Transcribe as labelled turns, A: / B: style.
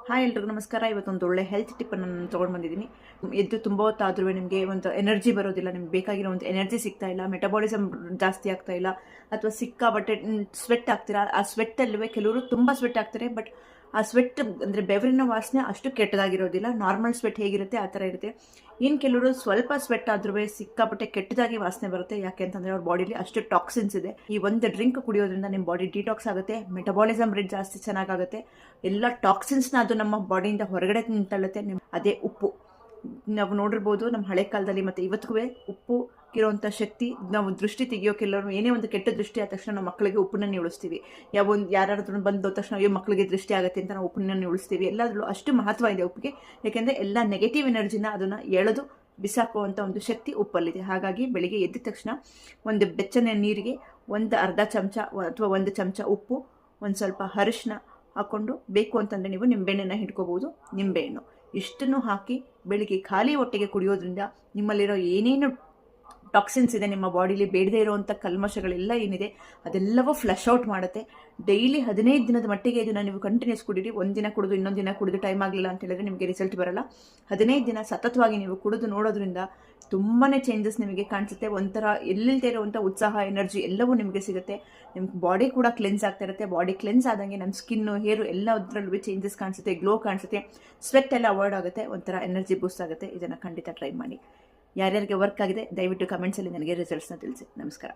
A: Hi ಎಲ್ರಿಗೂ ನಮಸ್ಕಾರ. ಇವತ್ತೊಂದು ಒಳ್ಳೆ ಹೆಲ್ತ್ ಟಿಪ್ಪನ್ನು ನಾನು ತೊಗೊಂಡು ಬಂದಿದ್ದೀನಿ. ಎದ್ದು ತುಂಬ ಹೊತ್ತಾದ್ರೂ ನಿಮಗೆ ಒಂದು ಎನರ್ಜಿ ಬರೋದಿಲ್ಲ, ನಿಮ್ಗೆ ಬೇಕಾಗಿರೋ ಒಂದು ಎನರ್ಜಿ ಸಿಗ್ತಾ ಇಲ್ಲ, ಮೆಟಬಾಲಿಸಮ್ ಜಾಸ್ತಿ ಆಗ್ತಾ ಇಲ್ಲ, ಅಥವಾ ಸಿಕ್ಕಾಬಟ್ಟೆ ಸ್ವೆಟ್ ಆಗ್ತೀರಾ. ಆ ಸ್ವೆಟ್ಟಲ್ಲೂ ಕೆಲವರು ತುಂಬ ಸ್ವೆಟ್ ಆಗ್ತಾರೆ, ಬಟ್ ಆ ಸ್ವೆಟ್ ಅಂದರೆ ಬೆವರಿನ ವಾಸನೆ ಅಷ್ಟು ಕೆಟ್ಟದಾಗಿರೋದಿಲ್ಲ. ನಾರ್ಮಲ್ ಸ್ವೆಟ್ ಹೇಗಿರುತ್ತೆ ಆ ಥರ ಇರುತ್ತೆ. ಇನ್ನು ಕೆಲವರು ಸ್ವಲ್ಪ ಸ್ವೆಟ್ ಆದ್ರೂ ಸಿಕ್ಕಾಪಟ್ಟೆ ಕೆಟ್ಟದಾಗಿ ವಾಸನೆ ಬರುತ್ತೆ. ಯಾಕೆ ಅಂತಂದರೆ ಅವ್ರ ಬಾಡಿಲಿ ಅಷ್ಟು ಟಾಕ್ಸಿನ್ಸ್ ಇದೆ. ಈ ಒಂದು ಡ್ರಿಂಕ್ ಕುಡಿಯೋದ್ರಿಂದ ನಿಮ್ಮ ಬಾಡಿ ಡಿಟಾಕ್ಸ್ ಆಗುತ್ತೆ, ಮೆಟಬಾಲಿಸಮ್ ರೇಟ್ ಜಾಸ್ತಿ ಚೆನ್ನಾಗಾಗುತ್ತೆ, ಎಲ್ಲ ಟಾಕ್ಸಿನ್ಸ್ನ ಅದು ನಮ್ಮ ಬಾಡಿಯಿಂದ ಹೊರಗಡೆ ತಳ್ಳುತ್ತೆ. ಅದೇ ಉಪ್ಪು. ನಾವು ನೋಡಿರ್ಬೋದು ನಮ್ಮ ಹಳೆ ಕಾಲದಲ್ಲಿ ಮತ್ತು ಇವತ್ತಿಗೂ ಉಪ್ಪು ಇರೋವಂಥ ಶಕ್ತಿ. ನಾವು ದೃಷ್ಟಿ ತೆಗಿಯೋಕೆಲ್ಲರೂ ಏನೇ ಒಂದು ಕೆಟ್ಟ ದೃಷ್ಟಿ ಆದ ತಕ್ಷಣ ನಾವು ಮಕ್ಕಳಿಗೆ ಉಪ್ಪನ್ನ ಉಳಿಸ್ತೀವಿ. ಯಾರಾದ್ರೂ ಬಂದ ತಕ್ಷಣ ಅಯ್ಯೋ ಮಕ್ಕಳಿಗೆ ದೃಷ್ಟಿ ಆಗುತ್ತೆ ಅಂತ ನಾವು ಉಪ್ಪನ್ನ ಉಳಿಸ್ತೀವಿ. ಎಲ್ಲಾದ್ರೂ ಅಷ್ಟು ಮಹತ್ವ ಇದೆ ಉಪ್ಪಿಗೆ. ಯಾಕೆಂದರೆ ಎಲ್ಲ ನೆಗೆಟಿವ್ ಎನರ್ಜಿನ ಅದನ್ನು ಎಳೆದು ಬಿಸಾಕುವಂಥ ಒಂದು ಶಕ್ತಿ ಉಪ್ಪಲ್ಲಿದೆ. ಹಾಗಾಗಿ ಬೆಳಿಗ್ಗೆ ಎದ್ದ ತಕ್ಷಣ ಒಂದು ಬೆಚ್ಚನೆ ನೀರಿಗೆ ಒಂದು ಅರ್ಧ ಚಮಚ ಅಥವಾ ಒಂದು ಚಮಚ ಉಪ್ಪು, ಒಂದು ಸ್ವಲ್ಪ ಅರಿಶಿನ ಹಾಕ್ಕೊಂಡು, ಬೇಕು ಅಂತಂದರೆ ನೀವು ನಿಂಬೆಹಣ್ಣನ್ನು ಹಿಡ್ಕೋಬೋದು. ನಿಂಬೆಹಣ್ಣು ಇಷ್ಟನ್ನು ಹಾಕಿ ಬೆಳಿಗ್ಗೆ ಖಾಲಿ ಹೊಟ್ಟೆಗೆ ಕುಡಿಯೋದ್ರಿಂದ ನಿಮ್ಮಲ್ಲಿರೋ ಏನೇನು ಟಾಕ್ಸಿನ್ಸ್ ಇದೆ, ನಿಮ್ಮ ಬಾಡಿಲಿ ಬೇಡದೇ ಇರೋವಂಥ ಕಲ್ಮಶಗಳೆಲ್ಲ ಏನಿದೆ ಅದೆಲ್ಲವೂ ಫ್ಲಶ್ ಔಟ್ ಮಾಡುತ್ತೆ. ಡೈಲಿ 15 ದಿನದ ಮಟ್ಟಿಗೆ ಇದನ್ನು ನೀವು ಕಂಟಿನ್ಯೂಸ್ ಕುಡೀರಿ. ಒಂದಿನ ಕುಡಿದು ಇನ್ನೊಂದು ದಿನ ಕುಡಿದು ಟೈಮ್ ಆಗಲಿಲ್ಲ ಅಂತ ಹೇಳಿದ್ರೆ ನಿಮಗೆ ರಿಸಲ್ಟ್ ಬರಲ್ಲ. 15 ದಿನ ಸತತವಾಗಿ ನೀವು ಕುಡಿದು ನೋಡೋದ್ರಿಂದ ತುಂಬಾ ಚೇಂಜಸ್ ನಿಮಗೆ ಕಾಣಿಸುತ್ತೆ. ಒಂಥರ ಎಲ್ಲಿಲ್ದೇ ಇರುವಂಥ ಉತ್ಸಾಹ, ಎನರ್ಜಿ ಎಲ್ಲವೂ ನಿಮಗೆ ಸಿಗುತ್ತೆ. ನಿಮ್ಮ ಬಾಡಿ ಕೂಡ ಕ್ಲೆನ್ಸ್ ಆಗ್ತಾ ಇರುತ್ತೆ. ಬಾಡಿ ಕ್ಲೆನ್ಸ್ ಆದಂಗೆ ನಮ್ಮ ಸ್ಕಿನ್ನು, ಹೇರು ಎಲ್ಲದರಲ್ಲೂ ಚೇಂಜಸ್ ಕಾಣಿಸುತ್ತೆ, ಗ್ಲೋ ಕಾಣಿಸುತ್ತೆ, ಸ್ವೆಟ್ ಎಲ್ಲ ಅವಾಯ್ಡ್ ಆಗುತ್ತೆ, ಒಂಥರ ಎನರ್ಜಿ ಬೂಸ್ಟ್ ಆಗುತ್ತೆ. ಇದನ್ನು ಖಂಡಿತ ಟ್ರೈ ಮಾಡಿ. ಯಾರ್ಯಾರಿಗೆ ವರ್ಕ್ ಆಗಿದೆ ದಯವಿಟ್ಟು ಕಮೆಂಟ್ಸಲ್ಲಿ ನನಗೆ ರಿಸಲ್ಟ್ಸ್ನ ತಿಳಿಸಿ. ನಮಸ್ಕಾರ.